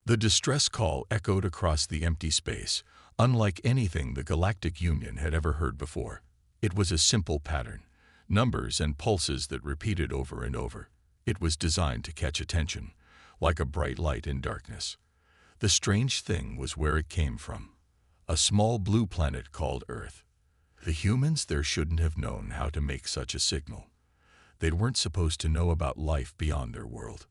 The distress call echoed across the empty space, unlike anything the Galactic Union had ever heard before. It was a simple pattern, numbers and pulses that repeated over and over. It was designed to catch attention, like a bright light in darkness. The strange thing was where it came from. A small blue planet called Earth. The humans there shouldn't have known how to make such a signal. They weren't supposed to know about life beyond their world.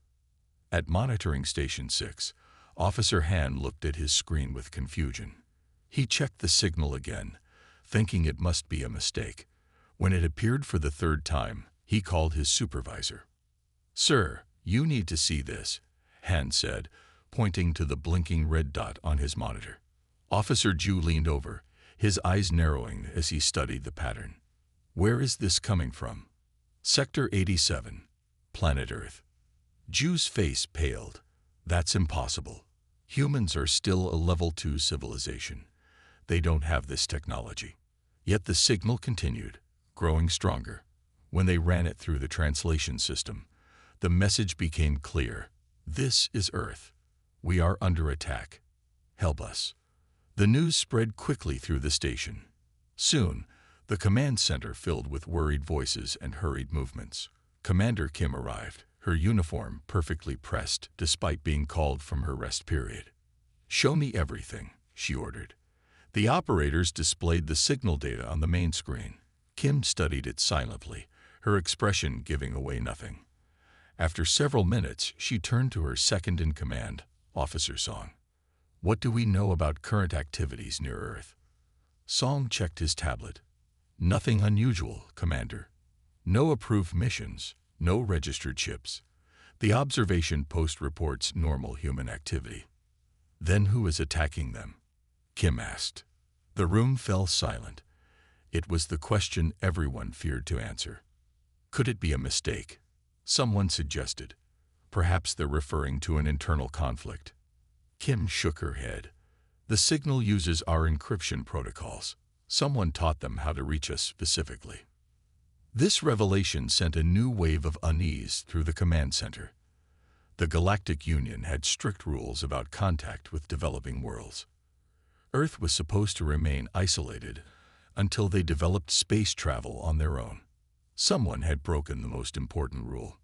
At Monitoring Station 6, Officer Han looked at his screen with confusion. He checked the signal again, thinking it must be a mistake. When it appeared for the third time, he called his supervisor. "Sir, you need to see this," Han said, pointing to the blinking red dot on his monitor. Officer Ju leaned over, his eyes narrowing as he studied the pattern. "Where is this coming from?" "Sector 87, Planet Earth." Ju's face paled. "That's impossible. Humans are still a Level 2 civilization. They don't have this technology." Yet the signal continued, growing stronger. When they ran it through the translation system, the message became clear. "This is Earth. We are under attack. Help us." The news spread quickly through the station. Soon, the command center filled with worried voices and hurried movements. Commander Kim arrived, her uniform perfectly pressed despite being called from her rest period. "Show me everything," she ordered. The operators displayed the signal data on the main screen. Kim studied it silently, her expression giving away nothing. After several minutes, she turned to her second-in-command, Officer Song. "What do we know about current activities near Earth?" Song checked his tablet. "Nothing unusual, Commander. No approved missions, no registered ships. The observation post reports normal human activity." "Then who is attacking them?" Kim asked. The room fell silent. It was the question everyone feared to answer. Could it be a mistake? Someone suggested. Perhaps they're referring to an internal conflict. Kim shook her head. "The signal uses our encryption protocols. Someone taught them how to reach us specifically." This revelation sent a new wave of unease through the command center. The Galactic Union had strict rules about contact with developing worlds. Earth was supposed to remain isolated until they developed space travel on their own. Someone had broken the most important rule.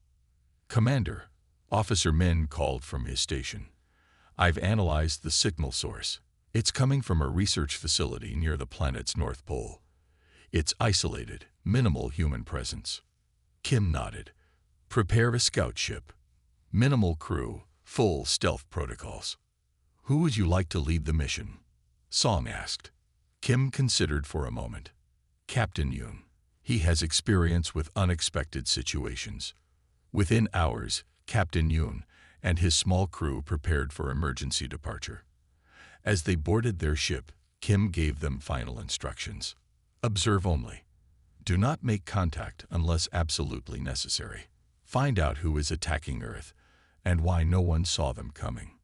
"Commander," Officer Min called from his station. "I've analyzed the signal source. It's coming from a research facility near the planet's North Pole. It's isolated, minimal human presence." Kim nodded. "Prepare a scout ship. Minimal crew, full stealth protocols." "Who would you like to lead the mission?" Song asked. Kim considered for a moment. "Captain Yoon. He has experience with unexpected situations." Within hours, Captain Yoon and his small crew prepared for emergency departure. As they boarded their ship, Kim gave them final instructions. "Observe only. Do not make contact unless absolutely necessary. Find out who is attacking Earth and why no one saw them coming."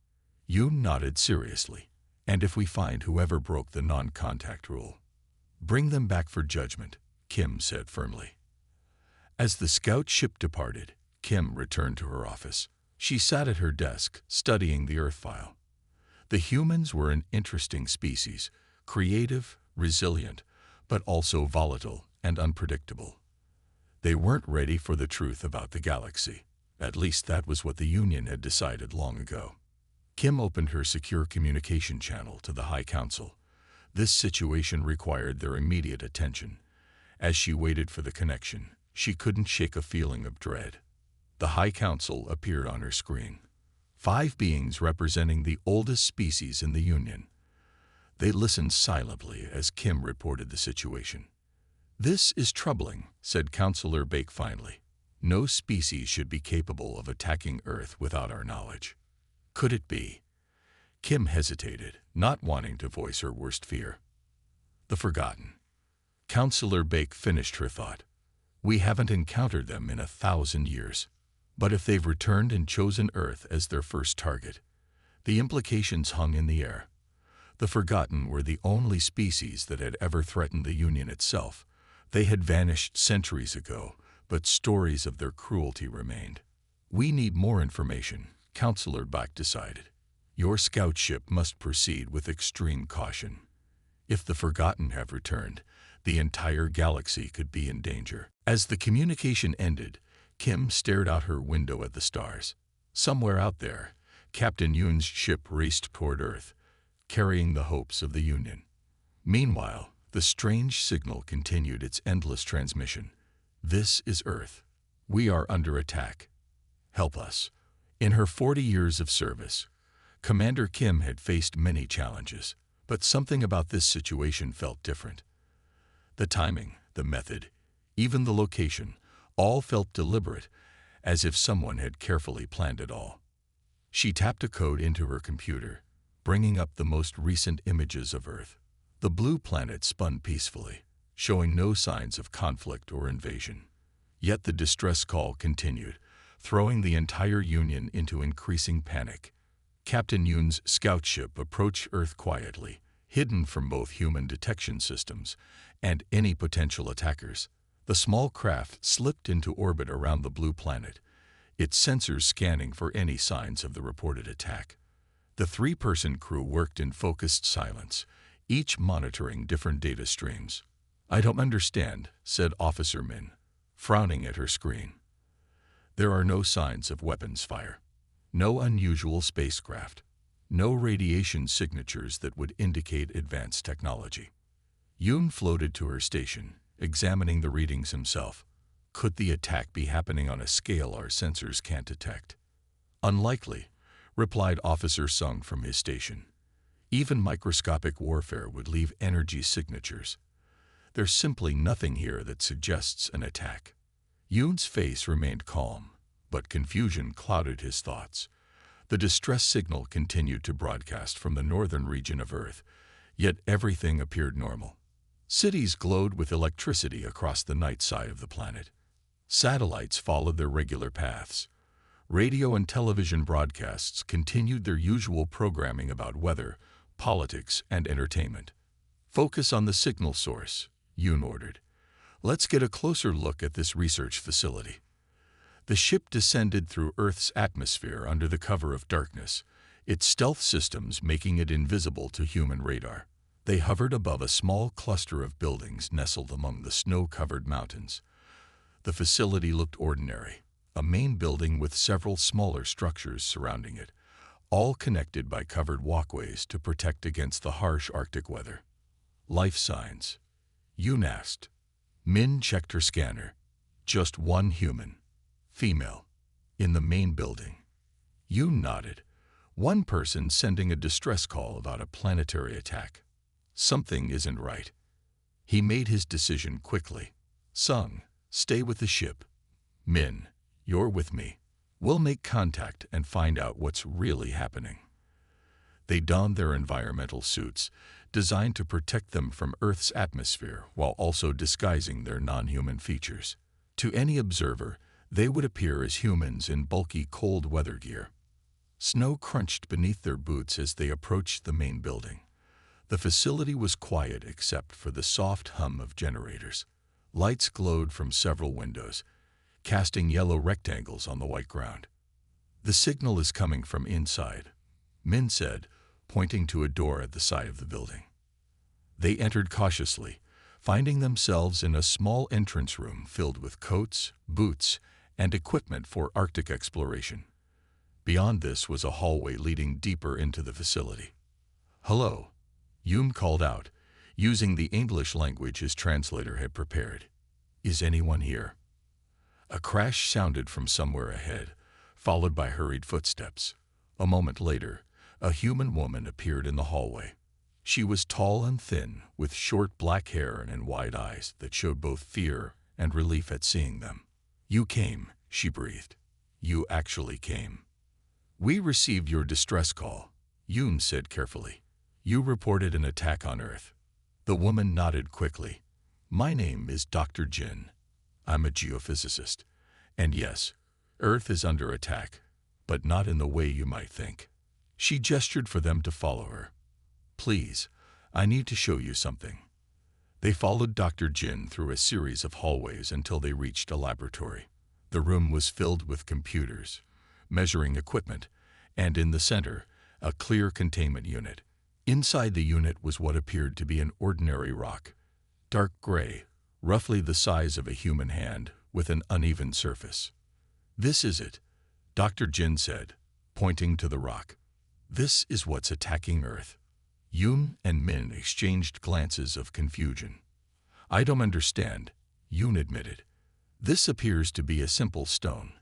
Yoon nodded seriously. "And if we find whoever broke the non-contact rule, bring them back for judgment," Kim said firmly. As the scout ship departed, Kim returned to her office. She sat at her desk, studying the Earth file. The humans were an interesting species, creative, resilient, but also volatile and unpredictable. They weren't ready for the truth about the galaxy. At least that was what the Union had decided long ago. Kim opened her secure communication channel to the High Council. This situation required their immediate attention. As she waited for the connection, she couldn't shake a feeling of dread. The High Council appeared on her screen. 5 beings representing the oldest species in the Union. They listened silently as Kim reported the situation. "This is troubling," said Councillor Bake finally. "No species should be capable of attacking Earth without our knowledge." Could it be? Kim hesitated, not wanting to voice her worst fear. "The Forgotten." Councillor Bake finished her thought. "We haven't encountered them in 1,000 years. But if they've returned and chosen Earth as their first target, the implications hung in the air. The Forgotten were the only species that had ever threatened the Union itself. They had vanished centuries ago, but stories of their cruelty remained. We need more information, Councillor Bach decided. Your scout ship must proceed with extreme caution. If the Forgotten have returned, the entire galaxy could be in danger. As the communication ended, Kim stared out her window at the stars. Somewhere out there, Captain Yoon's ship raced toward Earth, carrying the hopes of the Union. Meanwhile, the strange signal continued its endless transmission. This is Earth. We are under attack. Help us. In her 40 years of service, Commander Kim had faced many challenges, but something about this situation felt different. The timing, the method, even the location, all felt deliberate, as if someone had carefully planned it all. She tapped a code into her computer, bringing up the most recent images of Earth. The blue planet spun peacefully, showing no signs of conflict or invasion. Yet the distress call continued, throwing the entire Union into increasing panic. Captain Yoon's scout ship approached Earth quietly, hidden from both human detection systems and any potential attackers. The small craft slipped into orbit around the blue planet, its sensors scanning for any signs of the reported attack. The three-person crew worked in focused silence, each monitoring different data streams. "I don't understand," said Officer Min, frowning at her screen. "There are no signs of weapons fire, no unusual spacecraft, no radiation signatures that would indicate advanced technology." Yoon floated to her station, examining the readings himself. Could the attack be happening on a scale our sensors can't detect? "Unlikely," replied Officer Sung from his station. "Even microscopic warfare would leave energy signatures. There's simply nothing here that suggests an attack." Yoon's face remained calm, but confusion clouded his thoughts. The distress signal continued to broadcast from the northern region of Earth, yet everything appeared normal. Cities glowed with electricity across the night side of the planet. Satellites followed their regular paths. Radio and television broadcasts continued their usual programming about weather, politics, and entertainment. "Focus on the signal source," Yoon ordered. "Let's get a closer look at this research facility." The ship descended through Earth's atmosphere under the cover of darkness, its stealth systems making it invisible to human radar. They hovered above a small cluster of buildings nestled among the snow-covered mountains. The facility looked ordinary, a main building with several smaller structures surrounding it, all connected by covered walkways to protect against the harsh Arctic weather. "Life signs?" Yoon asked. Min checked her scanner. Just one human, female, in the main building. Yoon nodded. One person sending a distress call about a planetary attack. Something isn't right. He made his decision quickly. "Sung, stay with the ship. Min, you're with me. We'll make contact and find out what's really happening." They donned their environmental suits, designed to protect them from Earth's atmosphere while also disguising their non-human features. To any observer, they would appear as humans in bulky cold weather gear. Snow crunched beneath their boots as they approached the main building. The facility was quiet except for the soft hum of generators. Lights glowed from several windows, casting yellow rectangles on the white ground. "The signal is coming from inside," Min said, pointing to a door at the side of the building. They entered cautiously, finding themselves in a small entrance room filled with coats, boots, and equipment for Arctic exploration. Beyond this was a hallway leading deeper into the facility. "Hello," Yoon called out, using the English language his translator had prepared. "Is anyone here?" A crash sounded from somewhere ahead, followed by hurried footsteps. A moment later, a human woman appeared in the hallway. She was tall and thin, with short black hair and wide eyes that showed both fear and relief at seeing them. "You came," she breathed. "You actually came." "We received your distress call," Yoon said carefully. "You reported an attack on Earth." The woman nodded quickly. "My name is Dr. Jin. I'm a geophysicist. And yes, Earth is under attack, but not in the way you might think." She gestured for them to follow her. "Please, I need to show you something." They followed Dr. Jin through a series of hallways until they reached a laboratory. The room was filled with computers, measuring equipment, and in the center, a clear containment unit. Inside the unit was what appeared to be an ordinary rock, dark gray, roughly the size of a human hand, with an uneven surface. "This is it," Dr. Jin said, pointing to the rock. "This is what's attacking Earth." Yoon and Min exchanged glances of confusion. "I don't understand," Yoon admitted. "This appears to be a simple stone."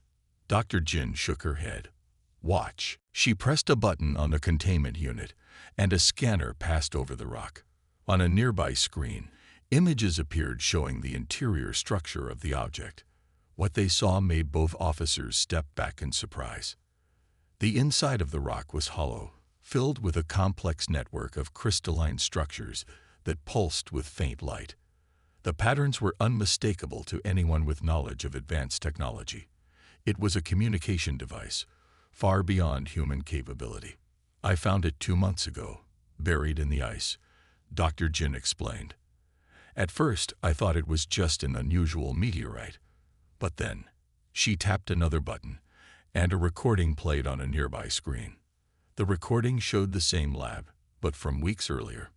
Dr. Jin shook her head. "Watch." She pressed a button on the containment unit, and a scanner passed over the rock. On a nearby screen, images appeared showing the interior structure of the object. What they saw made both officers step back in surprise. The inside of the rock was hollow, filled with a complex network of crystalline structures that pulsed with faint light. The patterns were unmistakable to anyone with knowledge of advanced technology. It was a communication device, far beyond human capability. "I found it 2 months ago, buried in the ice," Dr. Jin explained. "At first, I thought it was just an unusual meteorite. But then," she tapped another button, and a recording played on a nearby screen. The recording showed the same lab, but from weeks earlier.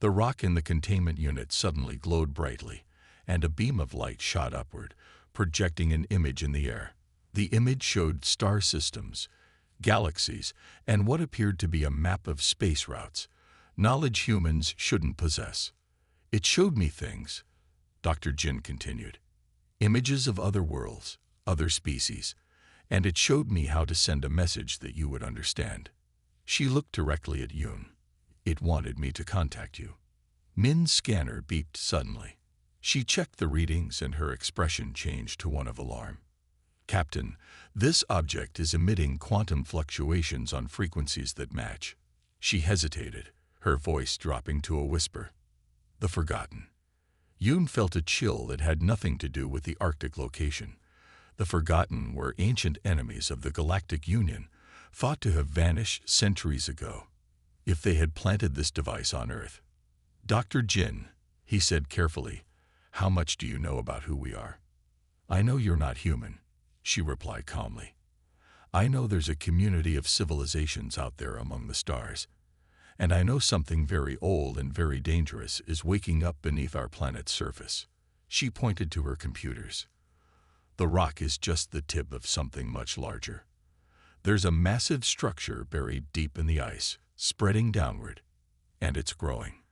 The rock in the containment unit suddenly glowed brightly, and a beam of light shot upward, projecting an image in the air. The image showed star systems, galaxies, and what appeared to be a map of space routes, knowledge humans shouldn't possess. "It showed me things," Dr. Jin continued. "Images of other worlds, other species, and it showed me how to send a message that you would understand." She looked directly at Yoon. "It wanted me to contact you." Min's scanner beeped suddenly. She checked the readings and her expression changed to one of alarm. "Captain, this object is emitting quantum fluctuations on frequencies that match." She hesitated, her voice dropping to a whisper. "The Forgotten." Yoon felt a chill that had nothing to do with the Arctic location. The Forgotten were ancient enemies of the Galactic Union, thought to have vanished centuries ago. If they had planted this device on Earth. "Dr. Jin," he said carefully, "how much do you know about who we are?" "I know you're not human," she replied calmly. "I know there's a community of civilizations out there among the stars. And I know something very old and very dangerous is waking up beneath our planet's surface." She pointed to her computers. "The rock is just the tip of something much larger. There's a massive structure buried deep in the ice, spreading downward, and it's growing."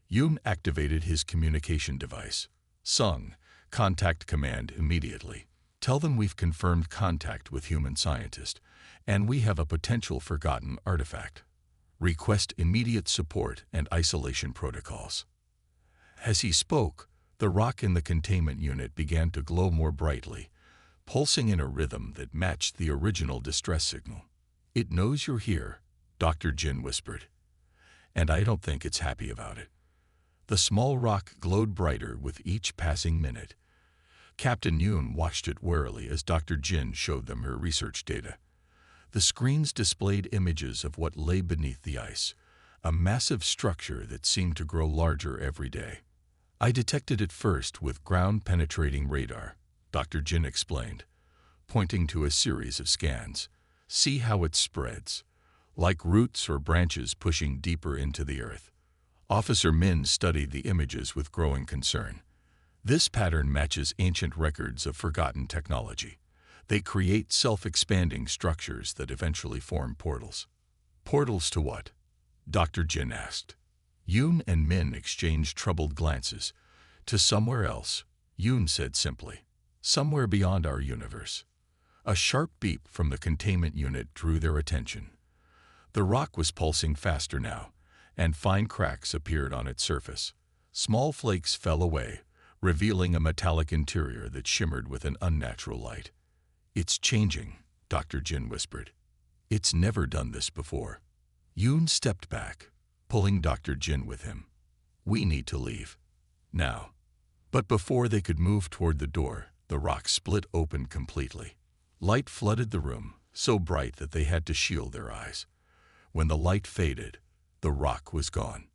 Yoon activated his communication device. "Sung, contact command immediately. Tell them we've confirmed contact with human scientists, and we have a potential forgotten artifact. Request immediate support and isolation protocols." As he spoke, the rock in the containment unit began to glow more brightly, pulsing in a rhythm that matched the original distress signal. "It knows you're here," Dr. Jin whispered. "And I don't think it's happy about it." The small rock glowed brighter with each passing minute. Captain Yoon watched it warily as Dr. Jin showed them her research data. The screens displayed images of what lay beneath the ice, a massive structure that seemed to grow larger every day. "I detected it first with ground-penetrating radar," Dr. Jin explained, pointing to a series of scans. "See how it spreads, like roots or branches pushing deeper into the earth." Officer Min studied the images with growing concern. "This pattern matches ancient records of forgotten technology. They create self-expanding structures that eventually form portals." "Portals to what?" Dr. Jin asked. Yoon and Min exchanged troubled glances. "To somewhere else," Yoon said simply. "Somewhere beyond our universe." A sharp beep from the containment unit drew their attention. The rock was pulsing faster now, and fine cracks appeared on its surface. Small flakes fell away, revealing a metallic interior that shimmered with an unnatural light. "It's changing," Dr. Jin whispered. "It's never done this before." Yoon stepped back, pulling Dr. Jin with him. "We need to leave. Now." But before they could move toward the door, the rock split open completely. Light flooded the room, so bright that they had to shield their eyes. When the light faded, the rock was gone.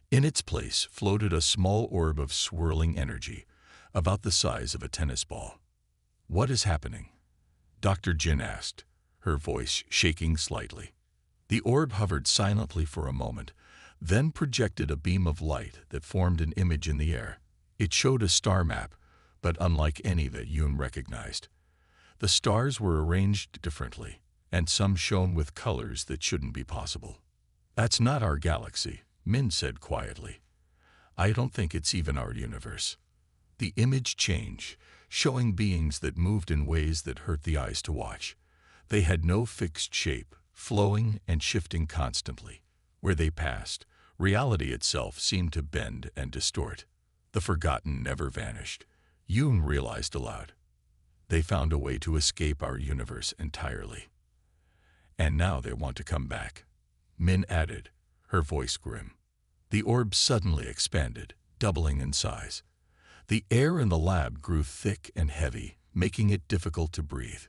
In its place floated a small orb of swirling energy, about the size of a tennis ball. "What is happening?" Dr. Jin asked, her voice shaking slightly. The orb hovered silently for a moment, then projected a beam of light that formed an image in the air. It showed a star map, but unlike any that Yoon recognized. The stars were arranged differently, and some shone with colors that shouldn't be possible. "That's not our galaxy," Min said quietly. "I don't think it's even our universe." The image changed, showing beings that moved in ways that hurt the eyes to watch. They had no fixed shape, flowing and shifting constantly. Where they passed, reality itself seemed to bend and distort. The forgotten never vanished. Yoon realized aloud. They found a way to escape our universe entirely. And now they want to come back, Min added, her voice grim. The orb suddenly expanded, doubling in size. The air in the lab grew thick and heavy, making it difficult to breathe.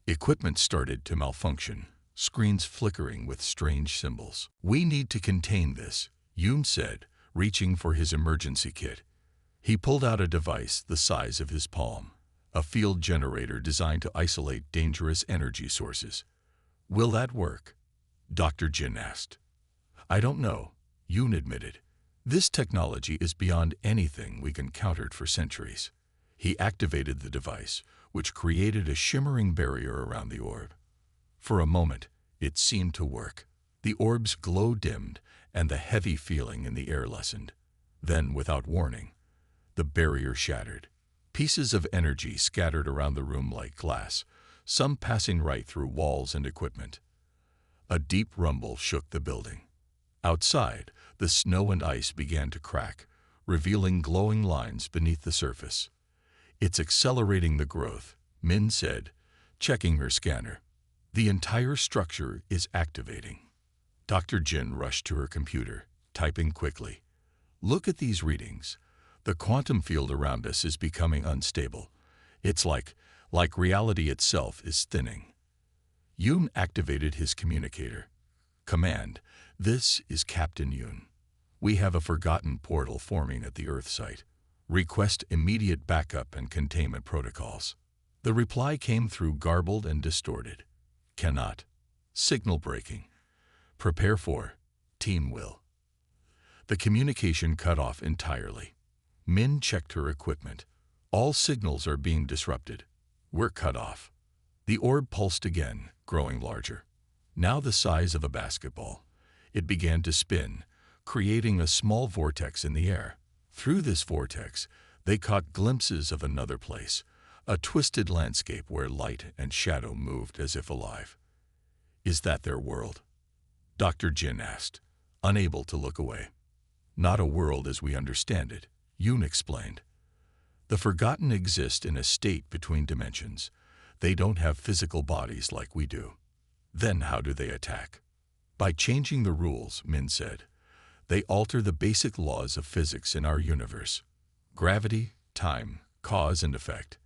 Equipment started to malfunction, screens flickering with strange symbols. "We need to contain this," Yoon said, reaching for his emergency kit. He pulled out a device the size of his palm, a field generator designed to isolate dangerous energy sources. "Will that work?" Dr. Jin asked. "I don't know," Yoon admitted. "This technology is beyond anything we encountered for centuries." He activated the device, which created a shimmering barrier around the orb. For a moment, it seemed to work. The orb's glow dimmed, and the heavy feeling in the air lessened. Then, without warning, the barrier shattered. Pieces of energy scattered around the room like glass, some passing right through walls and equipment. A deep rumble shook the building. Outside, the snow and ice began to crack, revealing glowing lines beneath the surface. "It's accelerating the growth," Min said, checking her scanner. "The entire structure is activating." Dr. Jin rushed to her computer, typing quickly. "Look at these readings. The quantum field around us is becoming unstable. It's like reality itself is thinning." Yoon activated his communicator. "Command, this is Captain Yoon. We have a forgotten portal forming at the Earth site. Request immediate backup and containment protocols." The reply came through garbled and distorted. "Cannot. Signal breaking. Prepare for. Team will." The communication cut off entirely. Min checked her equipment. "All signals are being disrupted. We're cut off." The orb pulsed again, growing larger. Now the size of a basketball. It began to spin, creating a small vortex in the air. Through this vortex, they caught glimpses of another place, a twisted landscape where light and shadow moved as if alive. "Is that their world?" Dr. Jin asked, unable to look away. "Not a world as we understand it," Yoon explained. "The forgotten exist in a state between dimensions. They don't have physical bodies like we do." "Then how do they attack?" "By changing the rules," Min said. "They alter the basic laws of physics in our universe. Gravity, time, cause and effect.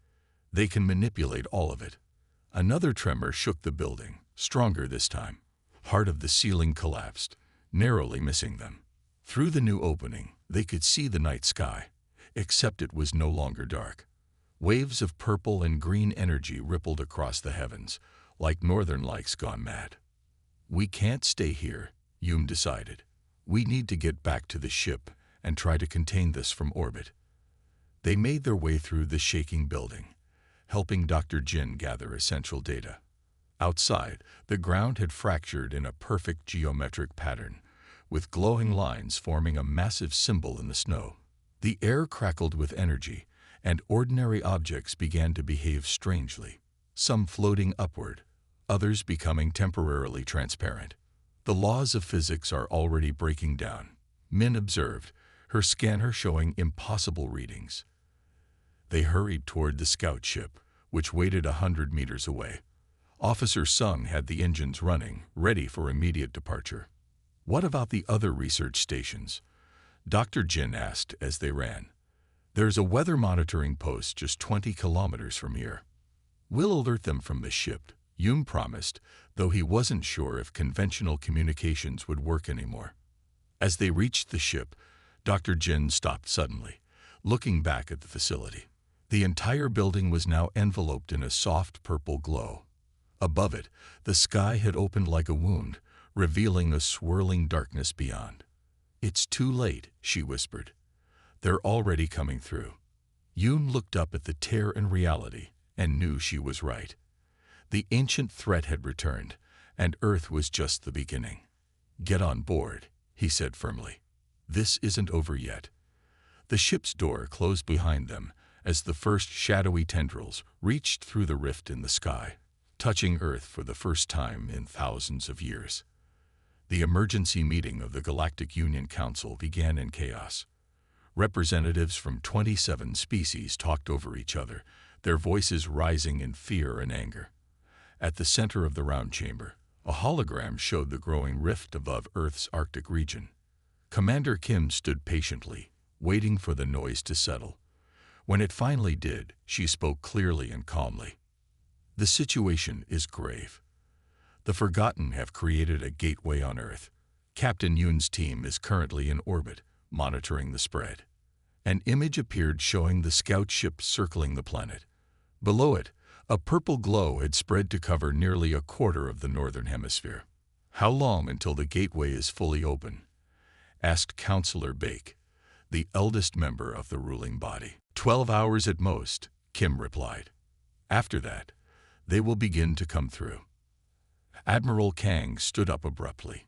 They can manipulate all of it." Another tremor shook the building, stronger this time. Part of the ceiling collapsed, narrowly missing them. Through the new opening, they could see the night sky, except it was no longer dark. Waves of purple and green energy rippled across the heavens, like northern lights gone mad. "We can't stay here," Yoon decided. "We need to get back to the ship and try to contain this from orbit." They made their way through the shaking building, helping Dr. Jin gather essential data. Outside, the ground had fractured in a perfect geometric pattern, with glowing lines forming a massive symbol in the snow. The air crackled with energy, and ordinary objects began to behave strangely, some floating upward, others becoming temporarily transparent. "The laws of physics are already breaking down," Min observed, her scanner showing impossible readings. They hurried toward the scout ship, which waited 100 meters away. Officer Sung had the engines running, ready for immediate departure. "What about the other research stations?" Dr. Jin asked as they ran. "There's a weather monitoring post just 20 kilometers from here." "We'll alert them from the ship," Yoon promised, though he wasn't sure if conventional communications would work anymore. As they reached the ship, Dr. Jin stopped suddenly, looking back at the facility. The entire building was now enveloped in a soft purple glow. Above it, the sky had opened like a wound, revealing a swirling darkness beyond. "It's too late," she whispered. "They're already coming through." Yoon looked up at the tear in reality and knew she was right. The ancient threat had returned, and Earth was just the beginning. "Get on board," he said firmly. "This isn't over yet." The ship's door closed behind them as the first shadowy tendrils reached through the rift in the sky, touching Earth for the first time in thousands of years. The emergency meeting of the Galactic Union Council began in chaos. Representatives from 27 species talked over each other, their voices rising in fear and anger. At the center of the round chamber, a hologram showed the growing rift above Earth's Arctic region. Commander Kim stood patiently, waiting for the noise to settle. When it finally did, she spoke clearly and calmly. "The situation is grave. The Forgotten have created a gateway on Earth. Captain Yoon's team is currently in orbit, monitoring the spread." An image appeared showing the scout ship circling the planet. Below it, a purple glow had spread to cover nearly a quarter of the northern hemisphere. "How long until the gateway is fully open?" asked Councillor Bake, the eldest member of the ruling body. 12 hours at most," Kim replied. "After that, they will begin to come through." Admiral Kang stood up abruptly.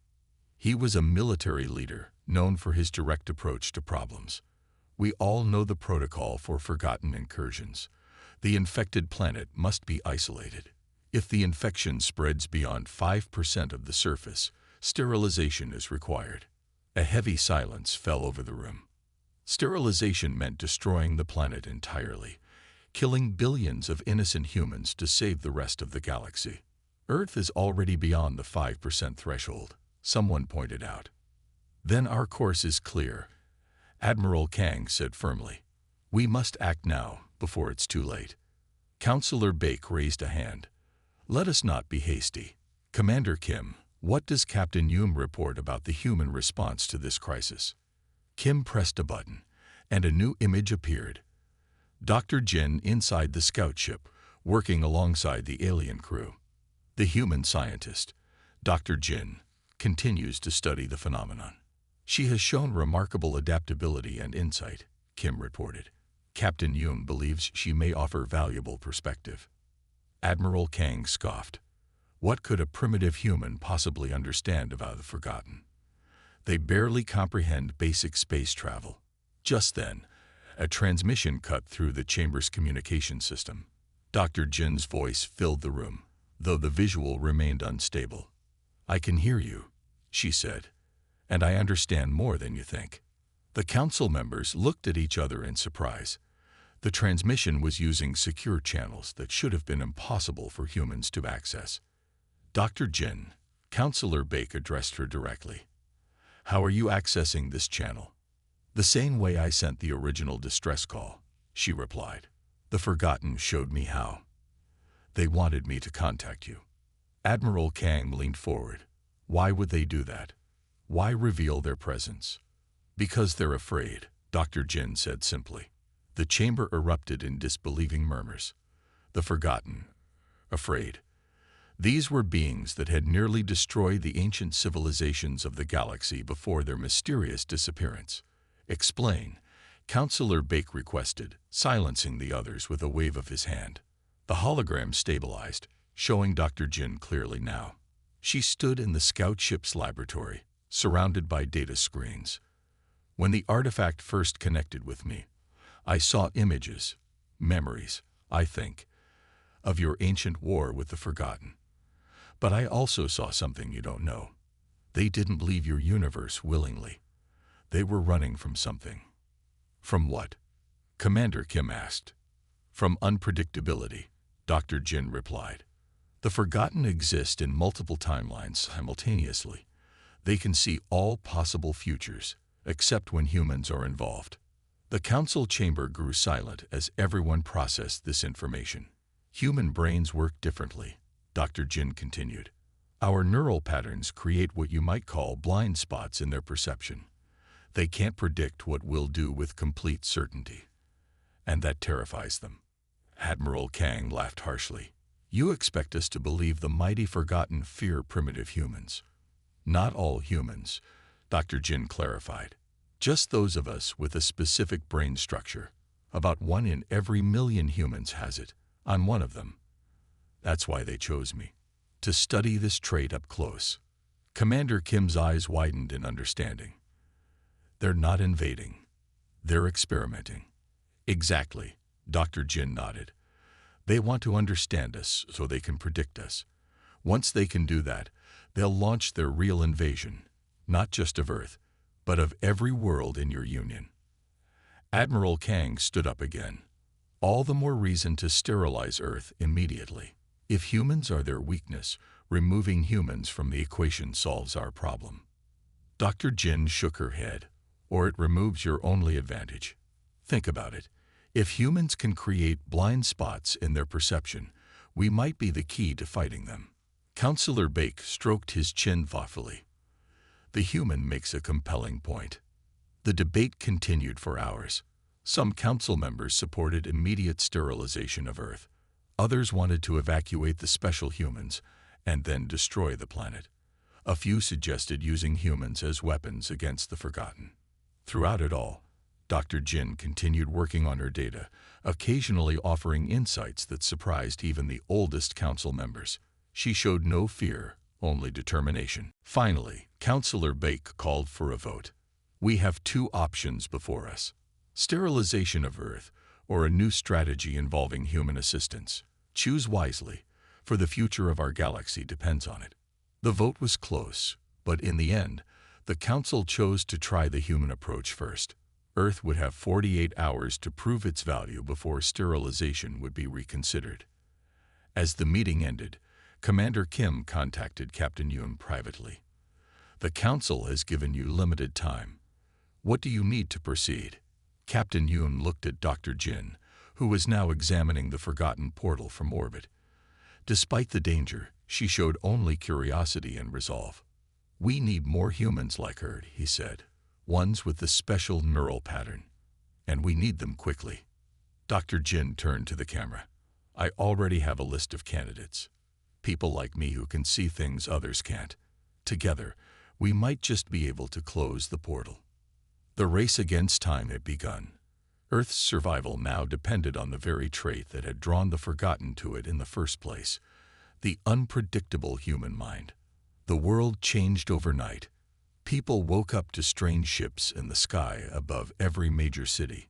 He was a military leader known for his direct approach to problems. "We all know the protocol for Forgotten incursions. The infected planet must be isolated. If the infection spreads beyond 5% of the surface, sterilization is required." A heavy silence fell over the room. Sterilization meant destroying the planet entirely, killing billions of innocent humans to save the rest of the galaxy. "Earth is already beyond the 5% threshold," someone pointed out. "Then our course is clear," Admiral Kang said firmly. "We must act now, before it's too late." Councillor Bake raised a hand. "Let us not be hasty. Commander Kim, what does Captain Yoon report about the human response to this crisis?" Kim pressed a button, and a new image appeared. Dr. Jin inside the scout ship, working alongside the alien crew. The human scientist, Dr. Jin, continues to study the phenomenon. "She has shown remarkable adaptability and insight," Kim reported. "Captain Yoon believes she may offer valuable perspective." Admiral Kang scoffed. What could a primitive human possibly understand about the Forgotten? They barely comprehend basic space travel. Just then, a transmission cut through the chamber's communication system. Dr. Jin's voice filled the room, though the visual remained unstable. "I can hear you," she said, "and I understand more than you think." The council members looked at each other in surprise. The transmission was using secure channels that should have been impossible for humans to access. "Dr. Jin," Councillor Bake addressed her directly. "How are you accessing this channel?" "The same way I sent the original distress call," she replied. "The Forgotten showed me how. They wanted me to contact you." Admiral Kang leaned forward. "Why would they do that? Why reveal their presence?" "Because they're afraid," Dr. Jin said simply. The chamber erupted in disbelieving murmurs. The Forgotten. Afraid. These were beings that had nearly destroyed the ancient civilizations of the galaxy before their mysterious disappearance. "Explain," Councillor Bake requested, silencing the others with a wave of his hand. The hologram stabilized, showing Dr. Jin clearly now. She stood in the scout ship's laboratory, surrounded by data screens. "When the artifact first connected with me, I saw images, memories, I think, of your ancient war with the Forgotten. But I also saw something you don't know. They didn't leave your universe willingly. They were running from something." "From what?" Commander Kim asked. "From unpredictability," Dr. Jin replied. "The Forgotten exist in multiple timelines simultaneously. They can see all possible futures, except when humans are involved." The council chamber grew silent as everyone processed this information. "Human brains work differently," Dr. Jin continued. "Our neural patterns create what you might call blind spots in their perception. They can't predict what we'll do with complete certainty. And that terrifies them." Admiral Kang laughed harshly. "You expect us to believe the mighty Forgotten fear primitive humans. Not all humans, Dr. Jin clarified. Just those of us with a specific brain structure. About 1 in every million humans has it. I'm one of them. That's why they chose me, to study this trait up close. Commander Kim's eyes widened in understanding. They're not invading. They're experimenting. Exactly, Dr. Jin nodded. They want to understand us so they can predict us. Once they can do that, they'll launch their real invasion, not just of Earth, but of every world in your union. Admiral Kang stood up again. All the more reason to sterilize Earth immediately. If humans are their weakness, removing humans from the equation solves our problem. Dr. Jin shook her head. Or it removes your only advantage. Think about it. If humans can create blind spots in their perception, we might be the key to fighting them. Counselor Bake stroked his chin thoughtfully. The human makes a compelling point. The debate continued for hours. Some council members supported immediate sterilization of Earth. Others wanted to evacuate the special humans and then destroy the planet. A few suggested using humans as weapons against the Forgotten. Throughout it all, Dr. Jin continued working on her data, occasionally offering insights that surprised even the oldest council members. She showed no fear, only determination. Finally, Counselor Bake called for a vote. We have 2 options before us: sterilization of Earth or a new strategy involving human assistance. Choose wisely, for the future of our galaxy depends on it. The vote was close, but in the end, the Council chose to try the human approach first. Earth would have 48 hours to prove its value before sterilization would be reconsidered. As the meeting ended, Commander Kim contacted Captain Yoon privately. The Council has given you limited time. What do you need to proceed? Captain Yoon looked at Dr. Jin, who was now examining the Forgotten portal from orbit. Despite the danger, she showed only curiosity and resolve. We need more humans like her, he said, ones with the special neural pattern. And we need them quickly. Dr. Jin turned to the camera. I already have a list of candidates. People like me who can see things others can't. Together, we might just be able to close the portal. The race against time had begun. Earth's survival now depended on the very trait that had drawn the Forgotten to it in the first place, the unpredictable human mind. The world changed overnight. People woke up to strange ships in the sky above every major city.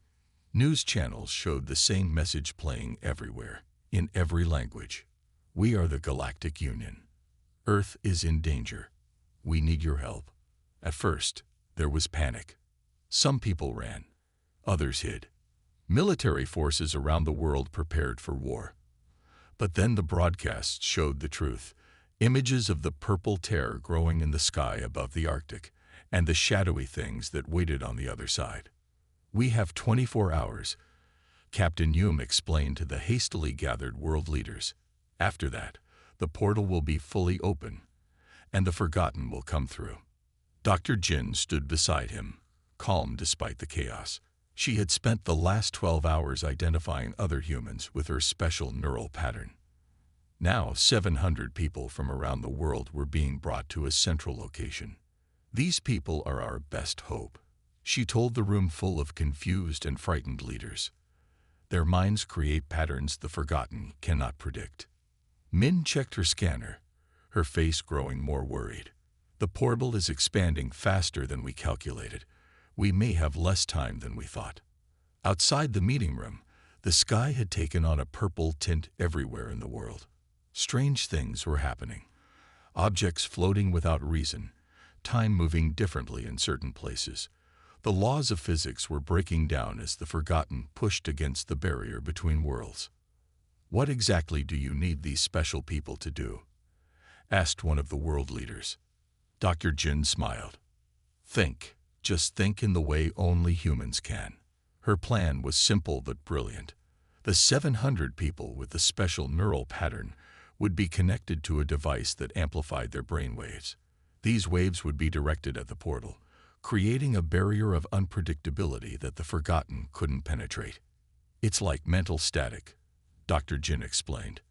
News channels showed the same message playing everywhere, in every language. We are the Galactic Union. Earth is in danger. We need your help. At first, there was panic. Some people ran. Others hid. Military forces around the world prepared for war. But then the broadcasts showed the truth. Images of the purple terror growing in the sky above the Arctic, and the shadowy things that waited on the other side. We have 24 hours, Captain Yoon explained to the hastily gathered world leaders. After that, the portal will be fully open, and the Forgotten will come through. Dr. Jin stood beside him, calm despite the chaos. She had spent the last 12 hours identifying other humans with her special neural pattern. Now 700 people from around the world were being brought to a central location. These people are our best hope, she told the room full of confused and frightened leaders. Their minds create patterns the Forgotten cannot predict. Min checked her scanner, her face growing more worried. The portal is expanding faster than we calculated. We may have less time than we thought. Outside the meeting room, the sky had taken on a purple tint everywhere in the world. Strange things were happening. Objects floating without reason, time moving differently in certain places. The laws of physics were breaking down as the Forgotten pushed against the barrier between worlds. What exactly do you need these special people to do? Asked one of the world leaders. Dr. Jin smiled. Think, just think in the way only humans can. Her plan was simple but brilliant. The 700 people with the special neural pattern would be connected to a device that amplified their brain waves. These waves would be directed at the portal, creating a barrier of unpredictability that the Forgotten couldn't penetrate. It's like mental static, Dr. Jin explained.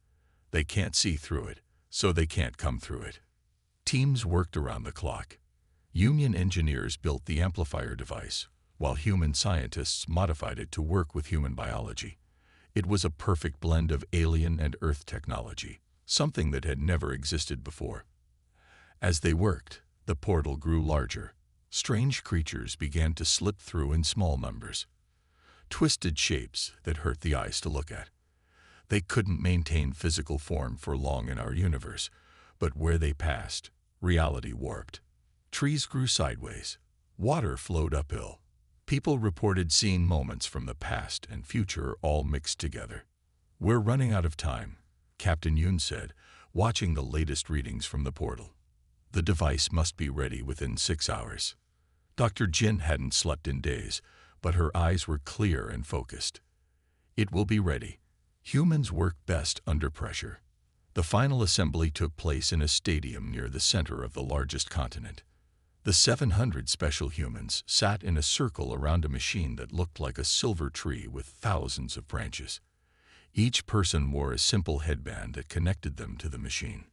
They can't see through it, so they can't come through it. Teams worked around the clock. Union engineers built the amplifier device, while human scientists modified it to work with human biology. It was a perfect blend of alien and Earth technology, something that had never existed before. As they worked, the portal grew larger. Strange creatures began to slip through in small numbers. Twisted shapes that hurt the eyes to look at. They couldn't maintain physical form for long in our universe, but where they passed, reality warped. Trees grew sideways. Water flowed uphill. People reported seeing moments from the past and future all mixed together. "We're running out of time," Captain Yoon said, watching the latest readings from the portal. "The device must be ready within 6 hours." Dr. Jin hadn't slept in days, but her eyes were clear and focused. "It will be ready." Humans work best under pressure. The final assembly took place in a stadium near the center of the largest continent. The 700 special humans sat in a circle around a machine that looked like a silver tree with thousands of branches. Each person wore a simple headband that connected them to the machine.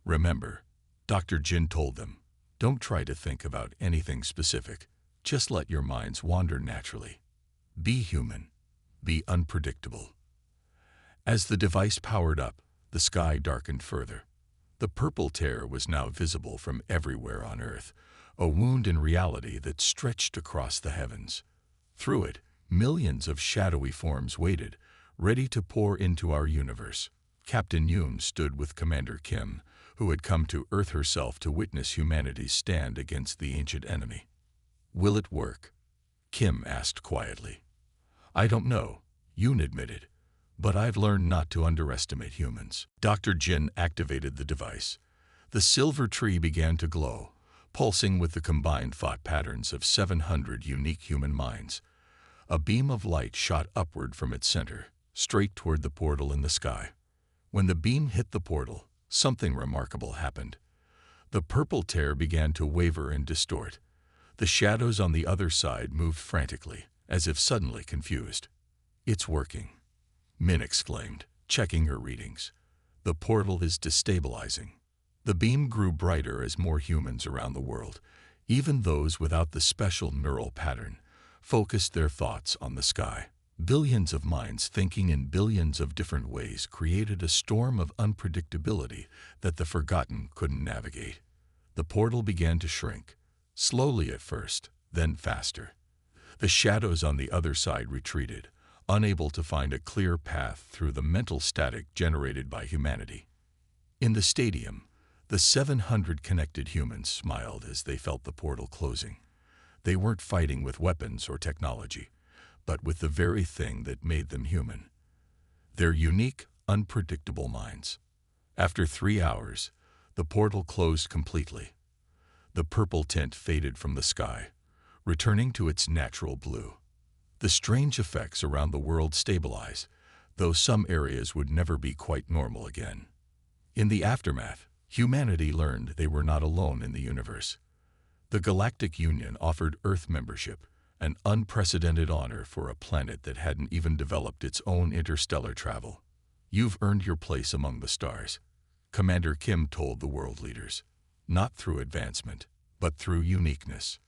"Remember," Dr. Jin told them, "don't try to think about anything specific. Just let your minds wander naturally. Be human. Be unpredictable." As the device powered up, the sky darkened further. The purple tear was now visible from everywhere on Earth, a wound in reality that stretched across the heavens. Through it, millions of shadowy forms waited, ready to pour into our universe. Captain Yoon stood with Commander Kim, who had come to Earth herself to witness humanity's stand against the ancient enemy. "Will it work?" Kim asked quietly. "I don't know," Yoon admitted, "but I've learned not to underestimate humans." Dr. Jin activated the device. The silver tree began to glow, pulsing with the combined thought patterns of 700 unique human minds. A beam of light shot upward from its center, straight toward the portal in the sky. When the beam hit the portal, something remarkable happened. The purple tear began to waver and distort. The shadows on the other side moved frantically, as if suddenly confused. "It's working," Min exclaimed, checking her readings. "The portal is destabilizing." The beam grew brighter as more humans around the world, even those without the special neural pattern, focused their thoughts on the sky. Billions of minds thinking in billions of different ways created a storm of unpredictability that the Forgotten couldn't navigate. The portal began to shrink, slowly at first, then faster. The shadows on the other side retreated, unable to find a clear path through the mental static generated by humanity. In the stadium, the 700 connected humans smiled as they felt the portal closing. They weren't fighting with weapons or technology, but with the very thing that made them human: their unique, unpredictable minds. After 3 hours, the portal closed completely. The purple tint faded from the sky, returning to its natural blue. The strange effects around the world stabilized, though some areas would never be quite normal again. In the aftermath, humanity learned they were not alone in the universe. The Galactic Union offered Earth membership, an unprecedented honor for a planet that hadn't even developed its own interstellar travel. "You've earned your place among the stars," Commander Kim told the world leaders. "Not through advancement, but through uniqueness."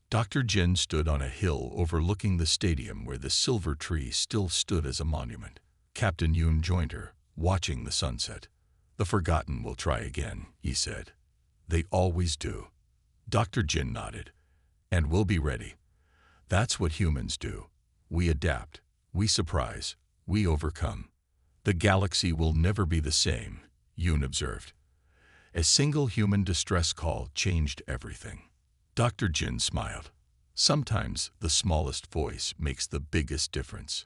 Dr. Jin stood on a hill overlooking the stadium where the silver tree still stood as a monument. Captain Yoon joined her, watching the sunset. "The Forgotten will try again," he said. "They always do." Dr. Jin nodded. "And we'll be ready. That's what humans do. We adapt, we surprise, we overcome." "The galaxy will never be the same," Yoon observed. A single human distress call changed everything. Dr. Jin smiled. "Sometimes the smallest voice makes the biggest difference."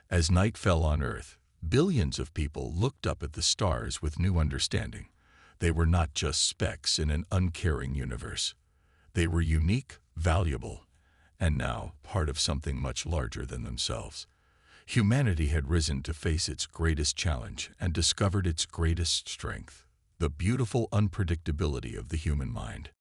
As night fell on Earth, billions of people looked up at the stars with new understanding. They were not just specks in an uncaring universe. They were unique, valuable, and now part of something much larger than themselves. Humanity had risen to face its greatest challenge and discovered its greatest strength: the beautiful unpredictability of the human mind.